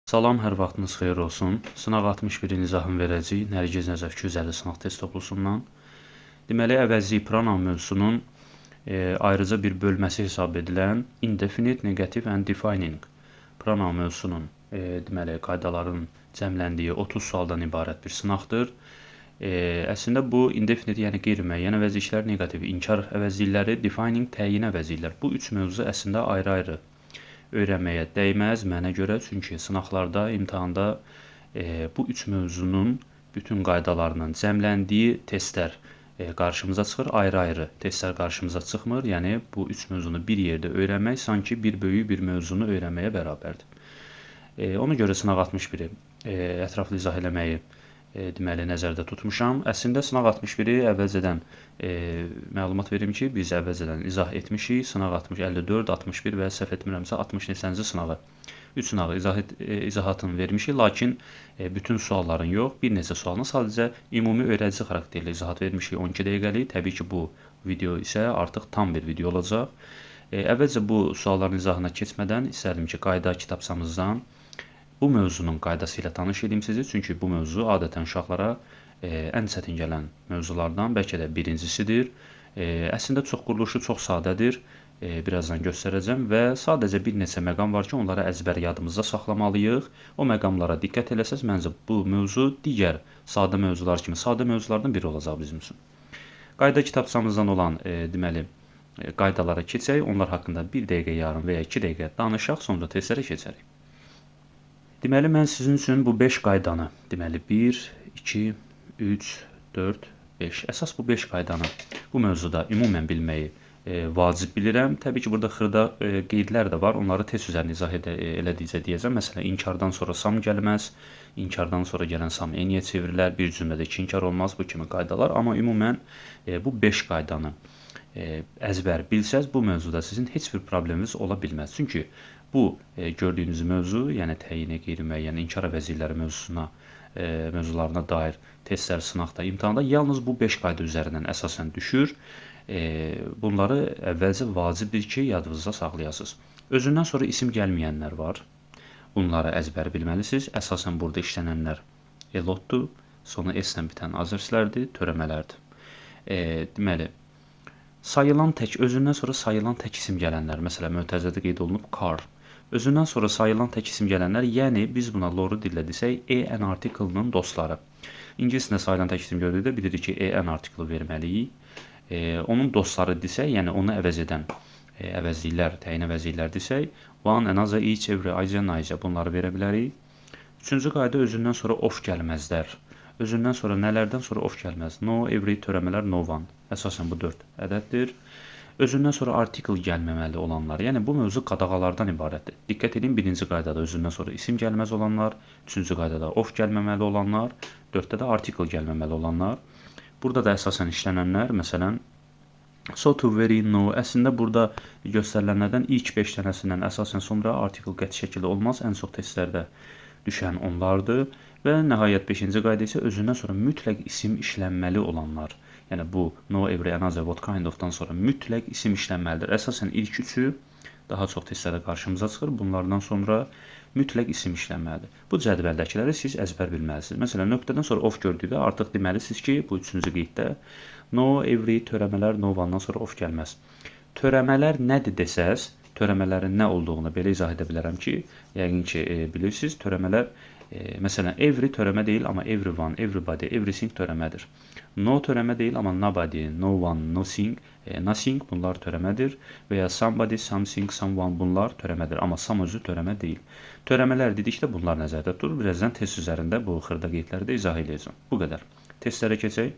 Salam, hər vaxtınız xeyir olsun. Sınaq 61-in izahını verəcəyik. Nərgiz Nəzəf 250 sınaq test toplusundan. Deməli, əvəzlik pronoun mövzusunun ayrıca bir bölməsi hesab edilən indefinite, negative and defining pronoun mövzusunun deməli, qaydaların cəmləndiyi 30 sualdan ibarət bir sınaqdır. Əslində bu indefinite, yəni qeyri-müəyyən əvəzliklər, negativ inkar əvəzlikləri, defining təyin əvəzliklər. Bu üç mövzu əslində ayrı-ayrı öyrənməyə dəyməz mənə görə, çünki sınaqlarda, imtahanda bu üç mövzunun bütün qaydalarının cəmləndiyi testlər qarşımıza çıxır, ayrı-ayrı testlər qarşımıza çıxmır. Yəni bu üç mövzunu bir yerdə öyrənmək sanki bir böyük bir mövzunu öyrənməyə bərabərdir. Ona görə sınaq 61-i ətraflı izah eləməyi deməli nəzərdə tutmuşam. Əslində sınaq 61-i əvvəlcədən məlumat verim ki, biz əvvəlcədən izah etmişik. Sınaq 60, 54, 61 və səhv etmirəmsə 60 neçənci sınağı. 3 sınağı izahatını vermişik, lakin bütün sualların yox, bir neçə sualını sadəcə ümumi öyrədici xarakterli izahat vermişik 12 dəqiqəlik. Təbii ki, bu video isə artıq tam bir video olacaq. Əvvəlcə bu sualların izahına keçmədən istərdim ki, qayda kitabçamızdan bu mövzunun qaydası ilə tanış edeyim sizi, çünki bu mövzu adətən uşaqlara ən çətin gələn mövzulardan, bəlkə də birincisidir. Əslində çox quruluşu çox sadədir, birazdan göstərəcəm və sadəcə bir neçə məqam var ki, onları əzbər yadımızda saxlamalıyıq. O məqamlara diqqət eləsəz, məncə bu mövzu digər sadə mövzular kimi sadə mövzulardan biri olacaq bizim üçün. Qayda kitabçamızdan olan deməli qaydalara keçək, onlar haqqında 1 dəqiqə yarım və ya 2 dəqiqə danışaq, sonra testlərə keçərik. Deməli, mən sizin üçün bu 5 qaydanı, deməli 1, 2, 3, 4, 5. Əsas bu 5 qaydanı bu mövzuda ümumən bilməyi vacib bilirəm. Təbii ki, burada xırda qeydlər də var. Onları test üzərində izah elədikcə deyəcəm. Məsələn, inkardan sonra sam gəlməz, inkardan sonra gələn sam eniyə çevrilər, bir cümlədə 2 inkar olmaz, bu kimi qaydalar. Amma ümumən bu 5 qaydanı əzbər bilsəz, bu mövzuda sizin heç bir probleminiz ola bilməz. Çünki bu gördüyünüz mövzu, yəni təyini, qeyri-müəyyən, inkar əvəzlikləri mövzularına dair testlər, sınaqda, imtahanda yalnız bu 5 qayda üzərindən əsasən düşür. Bunları əvvəlcə vacibdir ki, yadınızda saxlayasınız. Özündən sonra isim gəlməyənlər var. Bunları əzbər bilməlisiniz. Əsasən burada işlənənlər elotdur, sonra S-lə bitən azərslərdir, törəmələrdir. Deməli, sayılan tək, özündən sonra sayılan tək isim gələnlər, məsələn, mötərizədə qeyd olunub car. Özündən sonra sayılan tək isim gələnlər, yəni biz buna loru dillə desək, EN artiklının dostları. İngiliscə sayılan tək isim gördükdə bilirik ki, EN artiklı verməliyik. Onun dostları desək, yəni onu əvəz edən əvəzliklər, təyin əvəzliklər desək, one, another, each, every, aica, naica bunları verə bilərik. Üçüncü qayda özündən sonra of gəlməzlər. Özündən sonra nələrdən sonra of gəlməz? No, every, törəmələr, no one. Əsasən bu 4 ədəddir. Özündən sonra artikel gəlməməli olanlar, yəni bu mövzu qadağalardan ibarətdir. Diqqət edin, birinci qaydada özündən sonra isim gəlməz olanlar, üçüncü qaydada of gəlməməli olanlar, 4-də də artikel gəlməməli olanlar. Burada da əsasən işlənənlər, məsələn, so, to, very, no, əslində burada göstərilənlərdən ilk 5 dənəsindən əsasən sonra artikel qəti şəkildə olmaz, ən çox testlərdə düşən onlardır. Və nəhayət 5-ci qayda isə özündən sonra mütləq isim işlənməli olanlar. Yəni bu no, every, another, what kind of-dan sonra mütləq isim işlənməlidir. Əsasən ilk üçü daha çox testlərdə qarşımıza çıxır. Bunlardan sonra mütləq isim işlənməlidir. Bu cədvəldəkiləri siz əzbər bilməlisiniz. Məsələn, nöqtədən sonra of gördükdə artıq deməlisiniz ki, bu üçüncü qeyddə no, every, törəmələr, no one-dan sonra of gəlməz. Törəmələr nədir desəz, törəmələrin nə olduğunu belə izah edə bilərəm ki, yəqin ki, bilirsiniz, törəmələr məsələn, every törəmə deyil, amma everyone, everybody, everything törəmədir. No törəmə deyil, amma nobody, no one, nothing, nothing bunlar törəmədir. Və ya somebody, something, someone bunlar törəmədir. Amma some özü törəmə deyil. Törəmələr dedikdə bunlar nəzərdə tutulur. Birazdan test üzərində bu xırda qeydləri də izah edəcəm. Bu qədər. Testlərə keçək.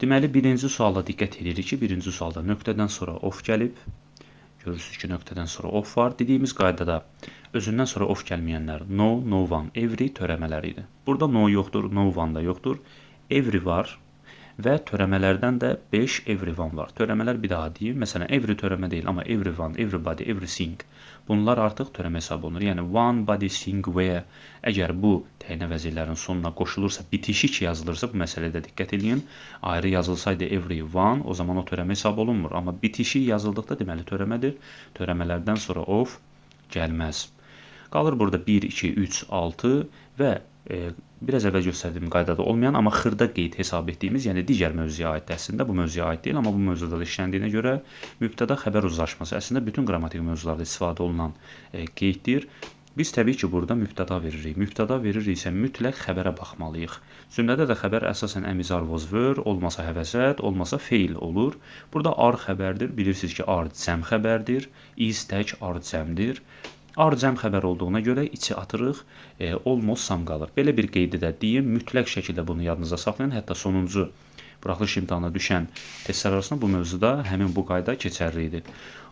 Deməli, birinci suala diqqət edirik ki, birinci sualda nöqtədən sonra of gəlib. Görürsünüz ki, nöqtədən sonra of var. Dediyimiz qaydada özündən sonra of gəlməyənlər no, no one, every törəmələri idi. Burada no yoxdur, no one da yoxdur. Every var və törəmələrdən də 5 everyone var. Törəmələr bir daha deyim. Məsələn, every törəmə deyil, amma everyone, everybody, everything. Bunlar artıq törəmə hesab olunur. Yəni one, body, thing, where. Əgər bu təyin əvəzliklərin sonuna qoşulursa, bitişik yazılırsa, bu məsələdə diqqət edin. Ayrı yazılsaydı everyone, o zaman o törəmə hesab olunmur. Amma bitişik yazıldıqda deməli törəmədir. Törəmələrdən sonra of gəlməz. Qalır burada 1, 2, 3, 6 və biraz əvvəl göstərdiyim qaydada olmayan, amma xırda qeyd hesab etdiyimiz, yəni digər mövzuya aiddir. Əslində bu mövzuya aid deyil, amma bu mövzuda da işləndiyinə görə mübtəda xəbər uzlaşması əslində bütün qrammatik mövzularda istifadə olunan qeyddir. Biz təbii ki, burada mübtəda veririk. Mübtəda veririksə mütləq xəbərə baxmalıyıq. Cümlədə də xəbər əsasən əmizar was were, olmasa həvəsət, olmasa feil olur. Burada are xəbərdir. Bilirsiniz ki, are cəm xəbərdir. Is tək are cəmdir. Are cəm xəbər olduğuna görə içi atırıq, almost sam qalır. Belə bir qeydi də deyim, mütləq şəkildə bunu yadınızda saxlayın. Hətta sonuncu buraxılış imtahanına düşən testlər arasında bu mövzuda həmin bu qayda keçərli idi.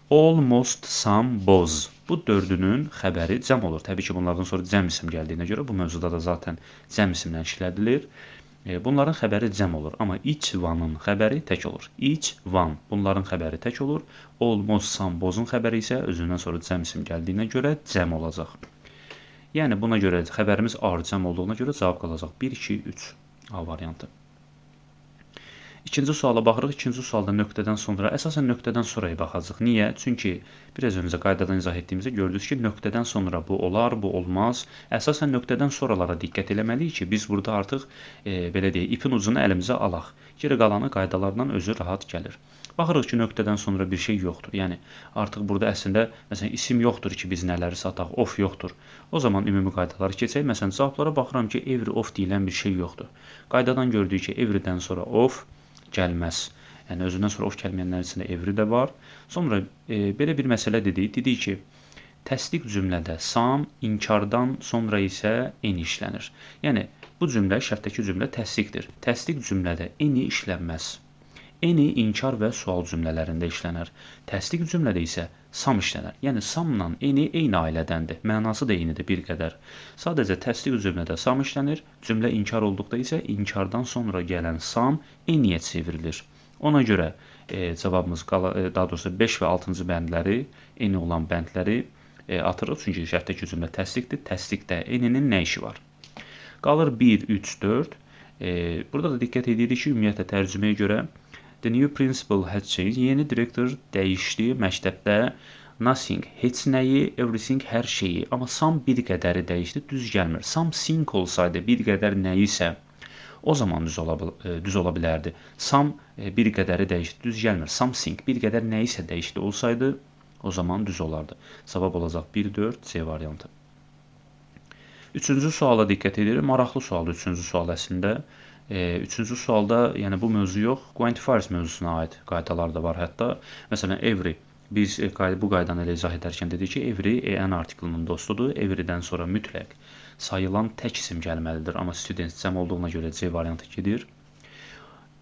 Almost some was. Bu dördünün xəbəri cəm olur. Təbii ki, bunlardan sonra cəm isim gəldiyinə görə bu mövzuda da zaten cəm isimlə işlədilir. Bunların xəbəri cəm olur, amma each one-ın xəbəri tək olur. Each one bunların xəbəri tək olur. Almost some was-un xəbəri isə özündən sonra cəm isim gəldiyinə görə cəm olacaq. Yəni buna görə xəbərimiz are cəm olduğuna görə cavab qalacaq 1, 2, 3 A variantı. İkinci suala baxırıq. İkinci sualda nöqtədən sonra, əsasən nöqtədən sonraya baxacaq. Niyə? Çünki biraz öncə qaydadan izah etdiyimizdə gördünüz ki, nöqtədən sonra bu olar, bu olmaz. Əsasən nöqtədən sonralara diqqət eləməliyik ki, biz burada artıq belə deyək, ipin ucunu əlimizə alaq. Geri qalanı qaydalardan özü rahat gəlir. Baxırıq ki, nöqtədən sonra bir şey yoxdur. Yəni artıq burada əslində məsələn isim yoxdur ki, biz nələri sataq, of yoxdur. O zaman ümumi qaydaları keçək. Məsələn, cavablara baxıram ki, every of deyilən bir şey yoxdur. Qaydadan gördük ki, everydən sonra of gəlməz. Yəni özündən sonra of gəlməyənlərin içində every də var. Sonra belə bir məsələ dedik. Dedik ki, təsdiq cümlədə some, inkardan sonra isə any işlənir. Yəni bu cümlə, şərtdəki cümlə təsdiqdir. Təsdiq cümlədə any işlənməz. Any inkar və sual cümlələrində işlənər. Təsdiq cümlədə isə some işlənər. Yəni some-la any eyni ailədəndir. Mənası da eynidir bir qədər. Sadəcə təsdiq cümlədə some işlənir. Cümlə inkar olduqda isə inkardan sonra gələn some any-yə çevrilir. Ona görə cavabımız daha doğrusu 5 və 6-cı bəndləri, any olan bəndləri atırıq. Çünki şərtdəki cümlə təsdiqdir. Təsdiqdə any-nin nə işi var? Qalır 1, 3, 4. Burada da diqqət edirik ki, ümumiyyətlə tərcüməyə görə the new principal had changed. Yeni direktor dəyişdi məktəbdə. Nothing, heç nəyi, everything, hər şeyi. Amma some bir qədəri dəyişdi, düz gəlmir. Something olsaydı, bir qədər nəyisə, o zaman düz ola bilərdi. Some bir qədəri dəyişdi, düz gəlmir. Something, bir qədər nəyisə dəyişdi olsaydı, o zaman düz olardı. Cavab olacaq 1, 4, C variantı. Üçüncü suala diqqət edirik. Maraqlı sualdır üçüncü sual əslində. Üçüncü sualda, yəni bu mövzu yox, quantifiers mövzusuna aid qaydalar da var hətta. Məsələn, every. Biz bu qaydanı elə izah edərkən dedik ki, every en artiklının dostudur. Everydən sonra mütləq sayılan tək isim gəlməlidir. Amma student cəm olduğuna görə C variantı gedir.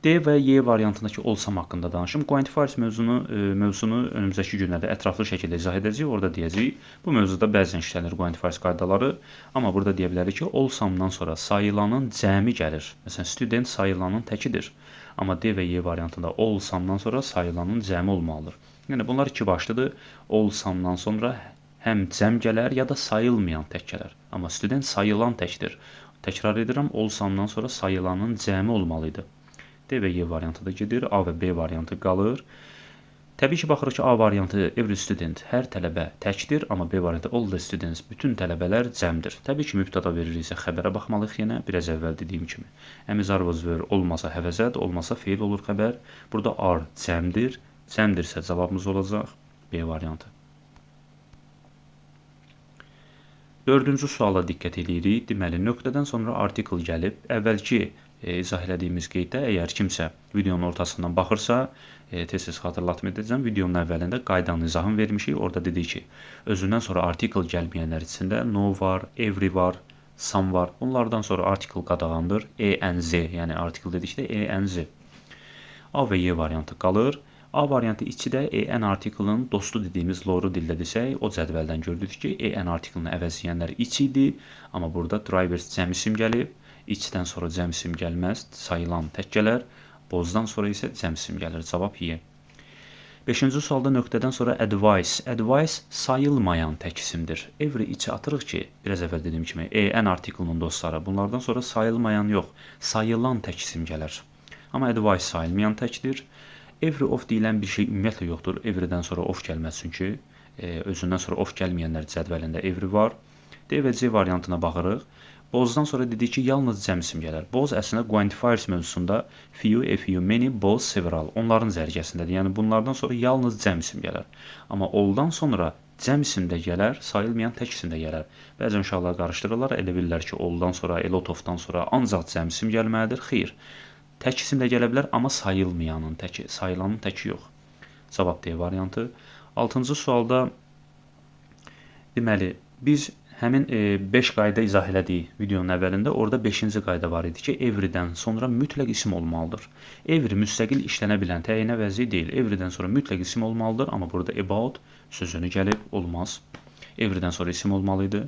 D və Y variantındakı olsam haqqında danışım. Quantifiers mövzusunu önümüzdəki günlərdə ətraflı şəkildə izah edəcəyik. Orada deyəcəyik. Bu mövzuda bəzən işlənir quantifiers qaydaları. Amma burada deyə bilərik ki, olsamdan sonra sayılanın cəmi gəlir. Məsələn, student sayılanın təkidir. Amma D və Y variantında olsamdan sonra sayılanın cəmi olmalıdır. Yəni bunlar iki başlıdır. Olsamdan sonra həm cəm gələr, ya da sayılmayan tək gələr. Amma student sayılan təkdir. Təkrar edirəm, olsamdan sonra sayılanın cəmi olmalıydı. D və Y variantı da gedir, A və B variantı qalır. Təbii ki, baxırıq ki, A variantı every student, hər tələbə təkdir, amma B variantı all the students, bütün tələbələr cəmdir. Təbii ki, mübtəda veririksə xəbərə baxmalıyıq yenə, biraz əvvəl dediyim kimi. Əmizar was were, olmasa həvəzət, olmasa feil olur xəbər. Burada are cəmdir, cəmdirsə cavabımız olacaq B variantı. Dördüncü suala diqqət edirik. Deməli, nöqtədən sonra artikel gəlib. Əvvəlki izah elədiyimiz qeyddə əgər kimsə videonun ortasından baxırsa, tez-tez xatırlatma edəcəm. Videonun əvvəlində qaydanın izahını vermişik. Orada dedik ki, özündən sonra artikel gəlməyənlər içində no var, every var, some var. Bunlardan sonra artikel qadağandır. ENZ, yəni artikel dedikdə ENZ. A və Y variantı qalır. A variantı içidə EN artiklının dostu dediyimiz loru dildə desək, o cədvəldən gördük ki, EN artiklını əvəzləyənlər iç idi. Amma burada drivers cəm isim gəlib. İçdən sonra cəm isim gəlməz, sayılan tək gələr. Bozdan sonra isə cəm isim gəlir. Cavab Y. 5-ci sualda nöqtədən sonra advice. Advice sayılmayan tək isimdir. Every içi atırıq ki, biraz əvvəl dediyim kimi, EN artiklının dostları. Bunlardan sonra sayılmayan yox, sayılan tək isim gələr. Amma advice sayılmayan təkdir. Every of deyilən bir şey ümumiyyətlə yoxdur. Everydən sonra of gəlməz çünki özündən sonra of gəlməyənlər cədvəlində every var. D və C variantına baxırıq. Bozdan sonra dedik ki, yalnız cəm isim gələr. Boz əslində quantifiers mövzusunda few, a few, many, both, several onların zərgəsindədir. Yəni bunlardan sonra yalnız cəm isim gələr. Amma oldan sonra cəm isim də gələr, sayılmayan tək isim də gələr. Bəzən uşaqlar qarışdırırlar, elə bilirlər ki, oldan sonra, a lot of-dan sonra ancaq cəm isim gəlməlidir. Xeyr. Tək isim də gələ bilər, amma sayılmayanın təki, sayılanın təki yox. Cavab D variantı. 6-cı sualda deməli biz həmin 5 qayda izah elədik videonun əvvəlində. Orada 5-ci qayda var idi ki, everydən sonra mütləq isim olmalıdır. Every müstəqil işlənə bilən təyinə vəzi deyil. Everydən sonra mütləq isim olmalıdır, amma burada about sözünü gəlib olmaz. Everydən sonra isim olmalı idi.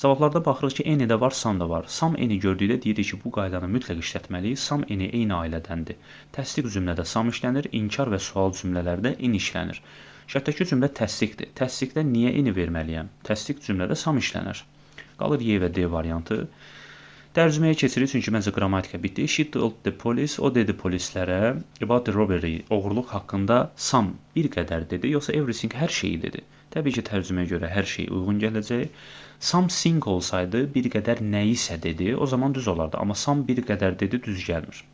Cavablarda baxırıq ki, any də var, some da var. Some any gördükdə deyirik ki, bu qaydanı mütləq işlətməliyik. Some any eyni ailədəndir. Təsdiq cümlədə some işlənir, inkar və sual cümlələrdə in işlənir. Şərtdəki cümlə təsdiqdir. Təsdiqdə niyə ini verməliyəm? Təsdiq cümlədə sam işlənir. Qalır Y və D variantı. Tərcüməyə keçirik, çünki məncə qrammatika bitdi. She told the police, o dedi polislərə about the robbery, oğurluq haqqında some bir qədər dedi, yoxsa everything hər şeyi dedi. Təbii ki, tərcüməyə görə hər şey uyğun gələcək. Something olsaydı bir qədər nəyisə dedi, o zaman düz olardı. Amma some bir qədər dedi, düz gəlmir.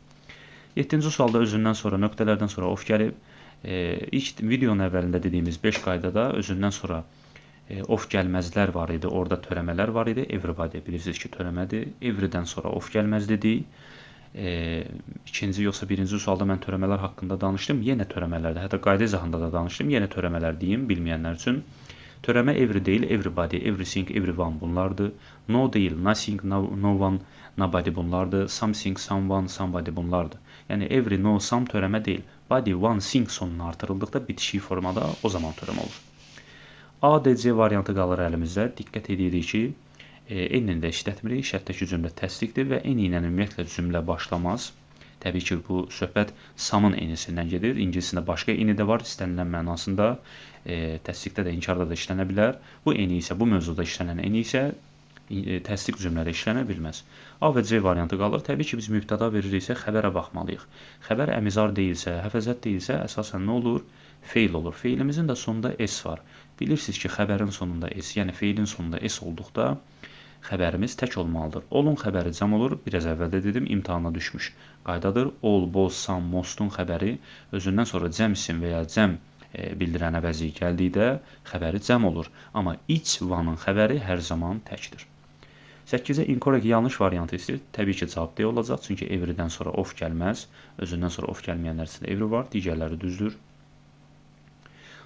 7-ci sualda özündən sonra, nöqtələrdən sonra of gəlib. İlk videonun əvvəlində dediyimiz 5 qaydada özündən sonra of gəlməzlər var idi, orada törəmələr var idi. Everybody bilirsiniz ki, törəmədir. Everydən sonra of gəlməz dedik. İkinci yoxsa birinci sualda mən törəmələr haqqında danışdım. Yenə törəmələrdə, hətta qayda izahında da danışdım. Yenə törəmələr deyim bilməyənlər üçün. Törəmə every deyil, everybody, everything, everyone bunlardır. No deyil, nothing, no one, nobody bunlardır. Something, someone, somebody bunlardır. Yəni every, no, some törəmə deyil. Body, one, thing sonuna artırıldıqda bitişik formada o zaman törəmə olur. A, D, C variantı qalır əlimizdə. Diqqət edirik ki, N-ni də işlətmirik. Şərtdəki cümlə təsdiqdir və N ilə ümumiyyətlə cümlə başlamaz. Təbii ki, bu söhbət samın N-sindən gedir. İngiliscəsində başqa N də var, istənilən mənasında. Təsdiqdə də, inkarda da işlənə bilər. Bu N isə, bu mövzuda işlənən N isə təsdiq cümlədə işlənə bilməz. A və C variantı qalır. Təbii ki, biz mübtəda veririksə xəbərə baxmalıyıq. Xəbər əmizar deyilsə, həfəzət deyilsə, əsasən nə olur? Feil olur. Feilimizin də sonunda S var. Bilirsiniz ki, xəbərin sonunda S, yəni feilin sonunda S olduqda xəbərimiz tək olmalıdır. Olun xəbəri cəm olur. Biraz əvvəldə dedim, imtahana düşmüş qaydadır. All, both, some, mostun xəbəri özündən sonra cəm isim və ya cəm bildirən əvəzi gəldikdə xəbəri cəm olur. Amma each one-ın xəbəri hər zaman təkdir. 8-ə incorrect yanlış variantı istəyir. Təbii ki, cavab D olacaq. Çünki everydən sonra of gəlməz. Özündən sonra of gəlməyənlər üçün every var. Digərləri düzdür.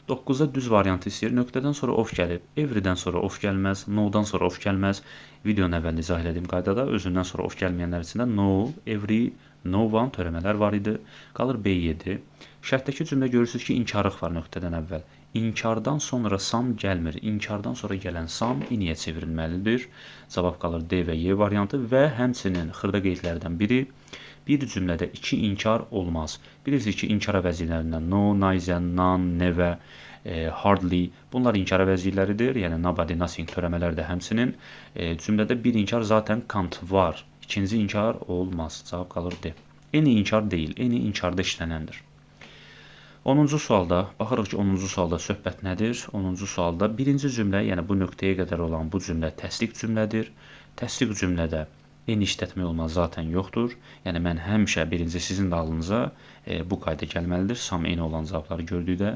9-a düz variantı istəyir. Nöqtədən sonra of gəlib. Everydən sonra of gəlməz. No-dan sonra of gəlməz. Videonun əvvəlində izah etdiyim qaydada özündən sonra of gəlməyənlər üçün də no, every, no one törəmələr var idi. Qalır B7. Şərtdəki cümlə görürsünüz ki, inkarlıq var nöqtədən əvvəl. İnkardan sonra sam gəlmir. İnkardan sonra gələn sam iniyə çevrilməlidir. Cavab qalır D və Y variantı və həmçinin xırda qeydlərdən biri bir cümlədə 2 inkar olmaz. Bilirsiniz ki, inkar əvəzliklərindən no, neither, none, never, hardly bunlar inkar əvəzlikləridir. Yəni nobody, nothing törəmələr də həmçinin cümlədə bir inkar zaten can't var. İkinci inkar olmaz. Cavab qalır D. Any inkar deyil. Any inkarda işlənəndir. 10-cu sualda, baxırıq ki, 10-cu sualda söhbət nədir? 10-cu sualda birinci cümlə, yəni bu nöqtəyə qədər olan bu cümlə təsdiq cümlədir. Təsdiq cümlədə n işlətmək olmaz, zaten yoxdur. Yəni mən həmişə birinci sizin də ağlınıza bu qayda gəlməlidir. Sam n olan cavabları gördükdə.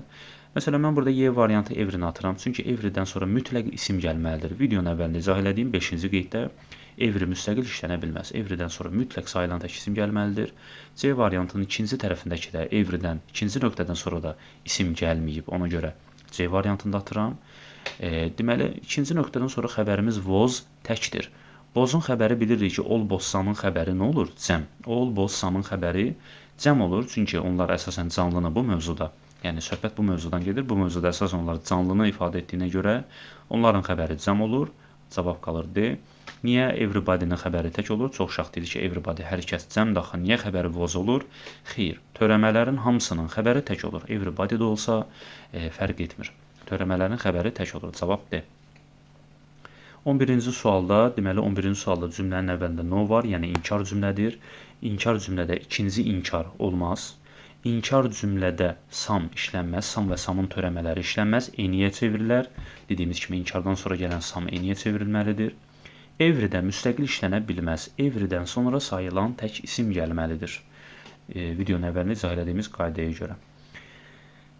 Məsələn, mən burada Y variantı everini atıram. Çünki everydən sonra mütləq isim gəlməlidir. Videonun əvvəlində izah elədiyim 5-ci qeyddə every müstəqil işlənə bilməz. Everydən sonra mütləq sayılan tək isim gəlməlidir. C variantının ikinci tərəfindəki də everydən, ikinci nöqtədən sonra da isim gəlməyib. Ona görə C variantında atıram. Deməli, ikinci nöqtədən sonra xəbərimiz was təkdir. Bozun xəbəri bilirik ki, all, both, some'ın xəbəri nə olur? Cəm. All, both, some'ın xəbəri cəm olur. Çünki onlar əsasən canlını bu mövzuda, yəni söhbət bu mövzudan gedir. Bu mövzuda əsasən onlar canlını ifadə etdiyinə görə onların xəbəri cəm olur. Cavab qalır D. Niyə everybody-nin xəbəri tək olur? Çox şax dedik ki, everybody hər kəs cəmdir axı. Niyə xəbəri was olur? Xeyr, törəmələrin hamısının xəbəri tək olur. Everybody də olsa fərq etmir. Törəmələrin xəbəri tək olur. Cavab D. 11-ci sualda, deməli 11-ci sualda cümlənin əvvəlində no var, yəni inkar cümlədir. İnkar cümlədə ikinci inkar olmaz. İnkar cümlədə sam işlənməz, sam və samın törəmələri işlənməz, eniyə çevirilər. Dediyimiz kimi inkardan sonra gələn sam eniyə çevrilməlidir. Everydə müstəqil işlənə bilməz. Everydən sonra sayılan tək isim gəlməlidir. Videonun əvvəlində izah etdiyimiz qaydaya görə.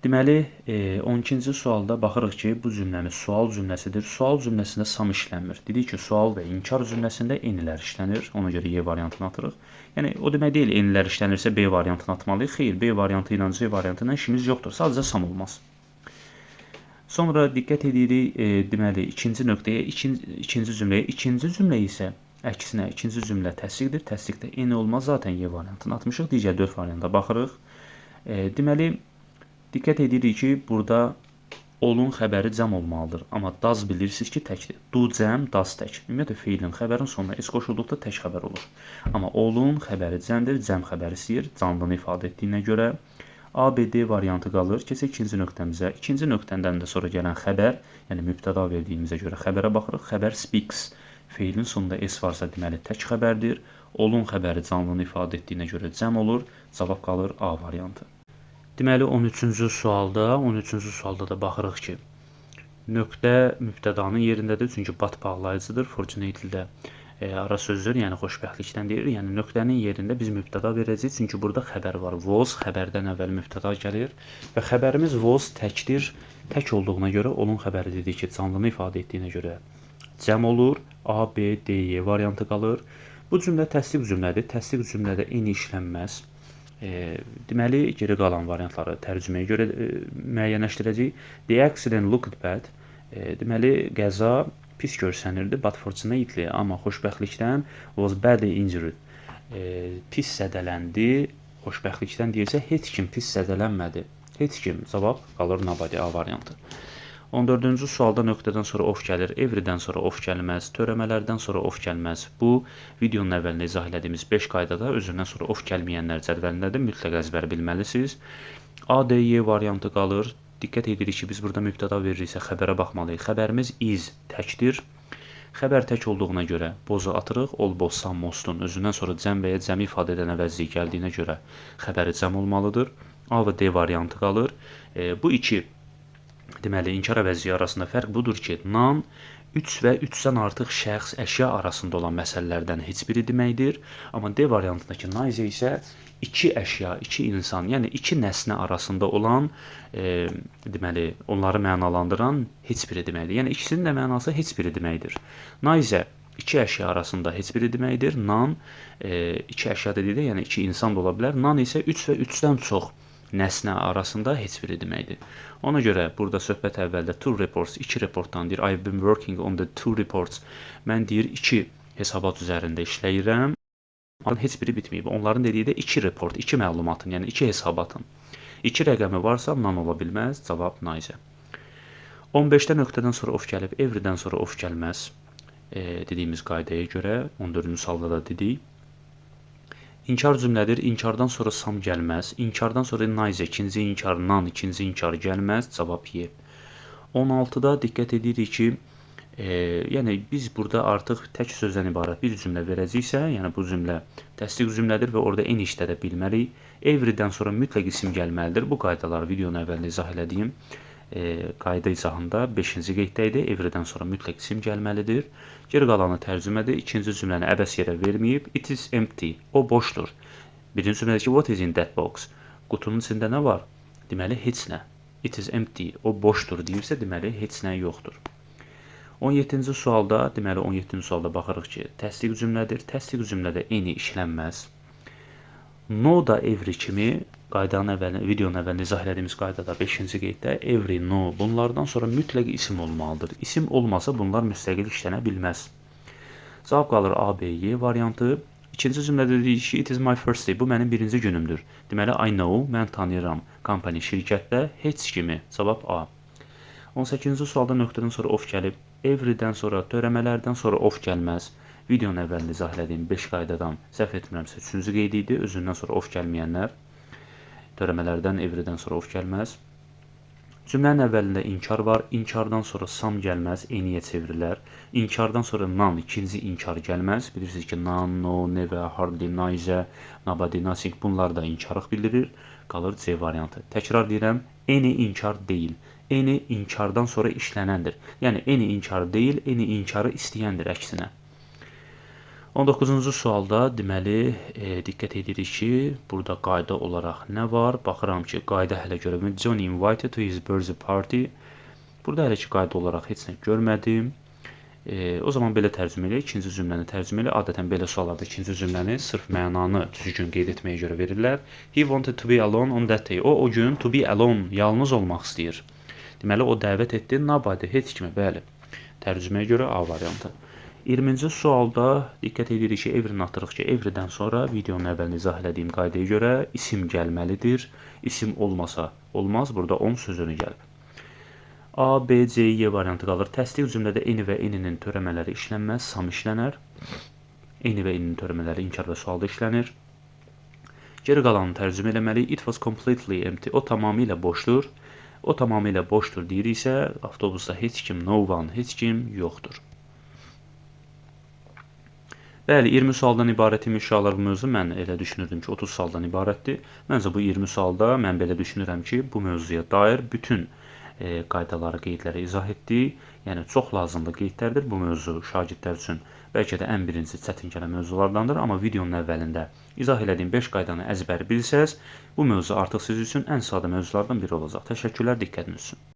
Deməli, 12-ci sualda baxırıq ki, bu cümləmiz sual cümləsidir. Sual cümləsində sam işlənmir. Dedik ki, sual və inkar cümləsində enilər işlənir. Ona görə Y variantını atırıq. Yəni, o demək deyil, enilər işlənirsə B variantını atmalıyıq. Xeyr, B variantı ilə C variantı ilə işimiz yoxdur. Sadəcə sam olmaz. Sonra diqqət edirik, deməli, ikinci nöqtəyə, ikinci cümləyə. İkinci cümlə isə əksinə, ikinci cümlə təsdiqdir. Təsdiqdə N olmaz. Zaten Y variantını atmışıq. Digər 4 varianta baxırıq. Deməli, diqqət edirik ki, burada olun xəbəri cəm olmalıdır. Amma daz bilirsiniz ki, təkdir. Du cəm, daz tək. Ümumiyyətlə, feilin xəbərin sonuna S qoşulduqda tək xəbər olur. Amma olun xəbəri cəmdir, cəm xəbəri istəyir, canlını ifadə etdiyinə görə. A, B, D variantı qalır. Keçək ikinci nöqtəmizə. İkinci nöqtədən də sonra gələn xəbər, yəni mübtəda verdiyimizə görə xəbərə baxırıq. Xəbər speaks. Feilin sonunda S varsa, deməli, tək xəbərdir. Olun xəbəri canlını ifadə etdiyinə görə cəm olur. Cavab qalır A variantı. Deməli, 13-cü sualda da baxırıq ki, nöqtə mübtədanın yerindədir, çünki bat bağlayıcıdır. Fortunately-də ara sözdür, yəni xoşbəxtlikdən deyir. Yəni, nöqtənin yerində biz mübtəda verəcəyik, çünki burada xəbər var. Was, xəbərdən əvvəl mübtəda gəlir və xəbərimiz was təkdir. Tək olduğuna görə, olun xəbəri dedik ki, canlını ifadə etdiyinə görə cəm olur. A, B, D, Y variantı qalır. Bu cümlə təsdiq cümlədir. Təsdiq cümlədə eni işlənməz. Deməli, geri qalan variantları tərcüməyə görə müəyyənləşdirəcəyik. The accident looked bad. Deməli, qəza pis görsənirdi, but fortunately, amma xoşbəxtlikdən was badly injured. Pis zədələndi, xoşbəxtlikdən deyirsə, heç kim pis zədələnmədi. Heç kim, cavab qalır nobody, A variantı. 14-cü sualda nöqtədən sonra of gəlir, everydən sonra of gəlməz, törəmələrdən sonra of gəlməz. Bu, videonun əvvəlində izah etdiyimiz 5 qaydada özündən sonra of gəlməyənlər cədvəlindədir, mütləq əzbər bilməlisiniz. A, D, Y variantı qalır. Diqqət edirik ki, biz burada mübtəda veririksə xəbərə baxmalıyıq. Xəbərimiz is təkdir. Xəbər tək olduğuna görə bozu atırıq. All, boz, some, mostun özündən sonra cəm və ya cəmi ifadə edən əvəzlik gəldiyinə görə xəbəri cəm olmalıdır. A və D variantı qalır. Bu iki deməli, inkar əvəzliyi arasında fərq budur ki, non 3 və 3-dən artıq şəxs, əşya arasında olan məsələlərdən heç biri deməkdir. Amma D variantındakı nice isə 2 əşya, 2 insan, yəni 2 nəsnə arasında olan, deməli, onları mənalandıran heç biri deməkdir. Yəni, ikisinin də mənası heç biri deməkdir. Nice 2 əşya arasında heç biri deməkdir. Non 2 əşya dedikdə, yəni 2 insan da ola bilər. Non isə 3 və 3-dən çox nəsnə arasında heç biri deməkdir. Ona görə burada söhbət əvvəldə two reports, 2 reportdan deyir. I've been working on the 2 reports. Mən deyir 2 hesabat üzərində işləyirəm. Amma heç biri bitməyib. Onların dediyi də 2 report, 2 məlumatın, yəni 2 hesabatın. 2 rəqəmi varsa non ola bilməz. Cavab nice. 15-də nöqtədən sonra of gəlib, everydən sonra of gəlməz. Dediyimiz qaydaya görə 14-cü sualda da dedik. İnkar cümlədir. İnkardan sonra sam gəlməz. İnkardan sonra nice, ikinci inkar, non, ikinci inkar gəlməz. Cavab Y. 16-da diqqət edirik ki, yəni biz burada artıq tək sözdən ibarət bir cümlə verəcəksə, yəni bu cümlə təsdiq cümlədir və orada en işlədə bilməliyik. Everydən sonra mütləq isim gəlməlidir. Bu qaydaları videonun əvvəlində izah elədiyim qayda izahında 5-ci qeyddə idi. Everydən sonra mütləq isim gəlməlidir. Geri qalanı tərcümədir. İkinci cümləni əbəs yerə verməyib. It is empty. O boşdur. Birinci cümlədəki what is in that box? Qutunun içində nə var? Deməli, heç nə. It is empty. O boşdur deyirsə, deməli, heç nə yoxdur. 17-ci sualda, deməli, 17-ci sualda baxırıq ki, təsdiq cümlədir. Təsdiq cümlədə eni işlənməz. No da every kimi videonun əvvəlində izah etdiyimiz qaydada 5-ci qeyddə every, no bunlardan sonra mütləq isim olmalıdır. İsim olmasa bunlar müstəqil işlənə bilməz. Cavab qalır A, B, Y variantı. İkinci cümlədə dedik ki, it is my first day. Bu mənim birinci günümdür. Deməli, I know, mən tanıyıram. Company, şirkətdə heç kimi. Cavab A. 18-ci sualda nöqtədən sonra of gəlib. Everydən sonra, törəmələrdən sonra of gəlməz. Videonun əvvəlində izah etdiyim 5 qaydadan səhv etmirəmsə 3-cü qeyd idi. Özündən sonra of gəlməyənlər. Törəmələrdən, everydən sonra of gəlməz. Cümlənin əvvəlində inkar var. İnkardan sonra some gəlməz, anyyə çevrilər. İnkardan sonra none, ikinci inkar gəlməz. Bilirsiniz ki, none, no, never, hardly, neither, nobody, nothing bunlar da inkarlıq bildirir. Qalır C variantı. Təkrar deyirəm, any inkar deyil. Any inkardan sonra işlənəndir. Yəni any inkar deyil, any inkarı istəyəndir əksinə. 19-cu sualda deməli diqqət edirik ki, burada qayda olaraq nə var? Baxıram ki, qayda hələ görə bilmirəm. John invited to his birthday party. Burada hələ ki, qayda olaraq heç nə görmədim. O zaman belə tərcümə eləyək. İkinci cümləni tərcümə eləyək. Adətən belə suallarda ikinci cümləni sırf mənanı düzgün qeyd etməyə görə verirlər. He wanted to be alone on that day. O gün to be alone, yalnız olmaq istəyir. Deməli, o dəvət etdi. Nobody, heç kimi, bəli. Tərcüməyə görə A variantı. 20-ci sualda diqqət edirik ki, every'ni atırıq ki, every'dən sonra videonun əvvəlində izah elədiyim qaydaya görə isim gəlməlidir. İsim olmasa olmaz. Burada on sözünü gəlib. A, B, C, Y variantı qalır. Təsdiq cümlədə any və any'nin törəmələri işlənməz, some işlənər. Any və any'nin törəmələri inkar və sualda işlənir. Geri qalanını tərcümə eləməliyik. It was completely empty. O tamamilə boşdur. O tamamilə boşdur deyiriksə, avtobusda heç kim, no one, heç kim yoxdur. Bəli, 20 sualdan ibarət imiş uşaqlar bu mövzu. Mən elə düşünürdüm ki, 30 sualdan ibarətdir. Məncə bu 20 sualda mən belə düşünürəm ki, bu mövzuya dair bütün qaydaları, qeydləri izah etdik. Yəni, çox lazımlı qeydlərdir bu mövzu şagirdlər üçün. Bəlkə də ən birinci çətin gələn mövzulardandır, amma videonun əvvəlində izah elədiyim 5 qaydanı əzbər bilsəz, bu mövzu artıq siz üçün ən sadə mövzulardan biri olacaq. Təşəkkürlər, diqqətiniz üçün.